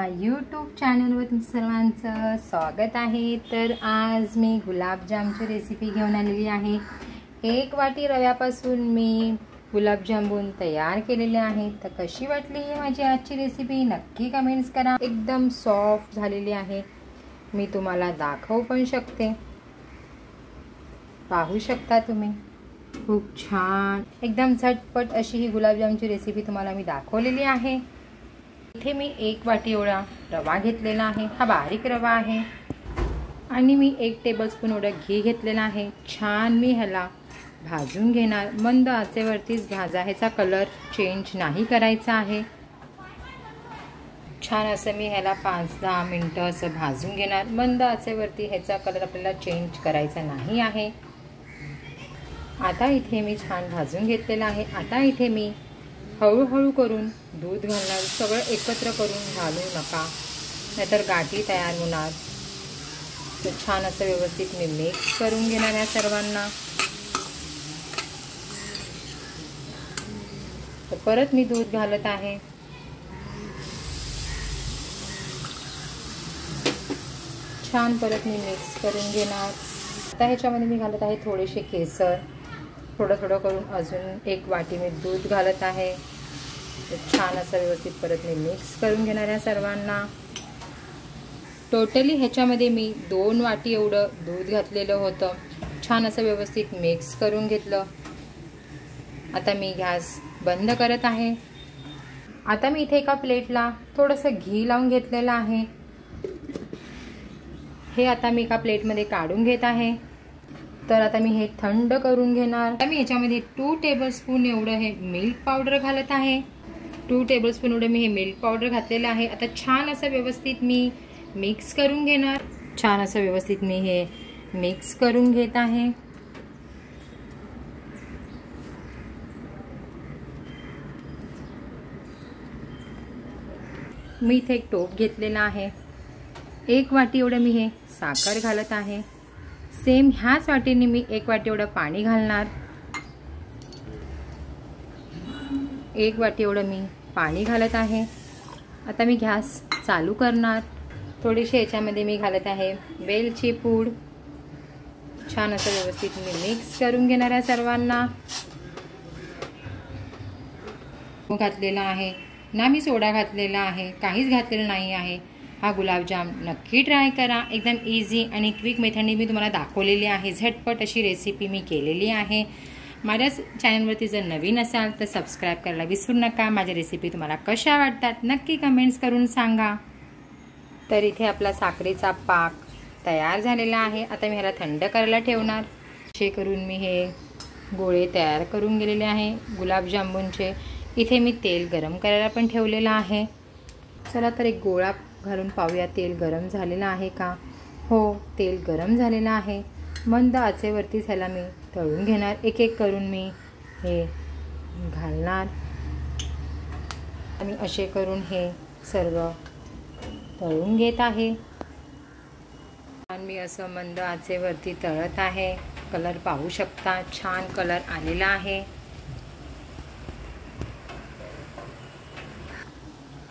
माझ्या यूट्यूब चॅनलवर तुमचं सर्वांचं स्वागत आहे। तर आज मी गुलाबजामची रेसिपी घेऊन आलेली आहे। 1 वाटी रव्यापासून मी गुलाबजामुन तयार केलेले आहेत। तर कशी वाटली ही माझी आजची रेसिपी नक्की कमेंट्स करा। एकदम सॉफ्ट झालेली आहे, मी तुम्हाला दाखवू पण शकते, पाहू शकता तुम्ही। खूप छान एकदम झटपट अशी ही गुलाबजामची रेसिपी तुम्हाला मी दाखवलेली आहे। इथे मी 1 वाटी एवढा रवा घेतलेला आहे, हा बारीक रवा आहे, आणि मी 1 टेबलस्पून एवढा घी घेतलेला आहे। छान मी ह्याला भाजून घेणार, मंद आचेवरतीच भाजा, ह्याचा कलर चेंज नाही करायचा आहे। छान असं मी ह्याला 5-10 मिनिटं असं भाजून घेणार, मंद आचेवरती, ह्याचा कलर आपल्याला चेंज करायचा नाही आहे। आता इथे मी छान भाजून घेतलेला आहे। आता इथे मी हळूहळू करून दूध घालणार, सगळं एकत्र करून घालू नका, नाहीतर गाठी तयार होणार। तर छान असं व्यवस्थित मी मिक्स करून घेणार या सर्वांना। तर परत मी दूध घालत आहे। छान परत मी मिक्स करून घेणार। आता ह्याच्यामध्ये मी घालत आहे थोडेसे केसर, थोडं थोडं करून अजून 1 वाटी मी दूध घालत आहे। छान असं व्यवस्थित परत मी मिक्स करून घेणार या सर्वांना। टोटली ह्याच्यामध्ये मी 2 वाटी एवढं दूध घातलेलं होतं। छान असं व्यवस्थित मिक्स करून घेतलं। आता मी गॅस बंद करत आहे। आता मी इथे एका प्लेटला थोडंसं घी लावून घेतलेलं आहे, हे आता मी एका प्लेटमध्ये काढून घेत आहे। तर आता मी हे थंड करून घेणार। आता मी ह्याच्यामध्ये 2 टेबलस्पून एवढं हे मिल्क पावडर घालत आहे। 2 टेबलस्पून एवढं मी हे मिल्क पावडर घातलेलं आहे। आता छान असं व्यवस्थित मी मिक्स करून घेणार। छान असं व्यवस्थित मी हे मिक्स करून घेत आहे। मी इथे एक टोप घेतलेला आहे, 1 वाटी एवढं मी हे साखर घालत आहे। सेम ह्याच वाटीने मी 1 वाटी एवढं पाणी घालणार। 1 वाटी एवढं मी पाणी घालत आहे। आता मी गॅस चालू करणार। थोडीशी ह्याच्यामध्ये मी घालत आहे वेलची पूड। छान असं व्यवस्थित मी मिक्स करून घेणार आहे सर्वांना। घातलेला आहे ना, मी सोडा घातलेला आहे, काहीच घातलेलं नाही आहे। हा गुलाबजाम नक्की ट्राय करा, एकदम इझी आणि क्विक मेथडने मी तुम्हाला दाखवलेली आहे। झटपट अशी रेसिपी मी केलेली आहे। माझ्या चॅनलवरती जर नवीन असाल तर सबस्क्राईब करायला विसरू नका। माझ्या रेसिपी तुम्हाला कशा वाटतात नक्की कमेंट्स करून सांगा। तर इथे आपला साखरेचा पाक तयार झालेला आहे। आता मी ह्याला थंड करायला ठेवणार। असे करून मी हे गोळे तयार करून गेलेले आहे गुलाबजामुनचे। इथे मी तेल गरम करायला पण ठेवलेलं आहे। चला तर एक गोळा घालून पाहूया तेल गरम झालेलं आहे का। हो, तेल गरम झालेलं आहे। मंद आचेवरतीच ह्याला मी तळून घेणार। एक एक करून मी हे घालणार आणि असे करून हे सर्व तळून घेत आहे। आणि मी असं मंद आचेवरती तळत आहे। कलर पाहू शकता, छान कलर आलेला आहे।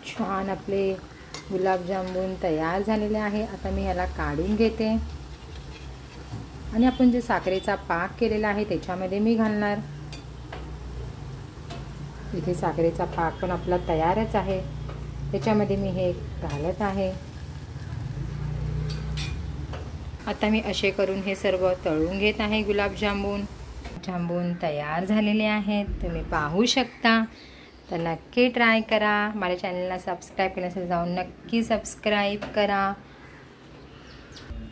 छान आपले गुलाबजामुन तयार झालेले आहे। आता मी ह्याला काढून घेते आणि आपण जे साखरेचा पाक केलेला आहे त्याच्यामध्ये मी घालणार। इथे साखरेचा पाक पण आपला तयारच आहे, त्याच्यामध्ये मी हे घालत आहे। आता मी असे करून हे सर्व तळून घेत आहे। गुलाबजामुन तयार झालेले आहेत, तुम्ही पाहू शकता। तर नक्की ट्राय करा। माझ्या चॅनलला सबस्क्राईब केल्यानंतर जाऊन नक्की सबस्क्राईब करा।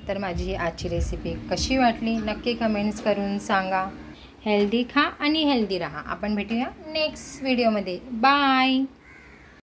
तर माझी ही आजची रेसिपी कशी वाटली नक्की कमेंट्स करून सांगा। हेल्दी खा आणि हेल्दी राहा। आपण भेटूया नेक्स्ट व्हिडिओमध्ये। बाय।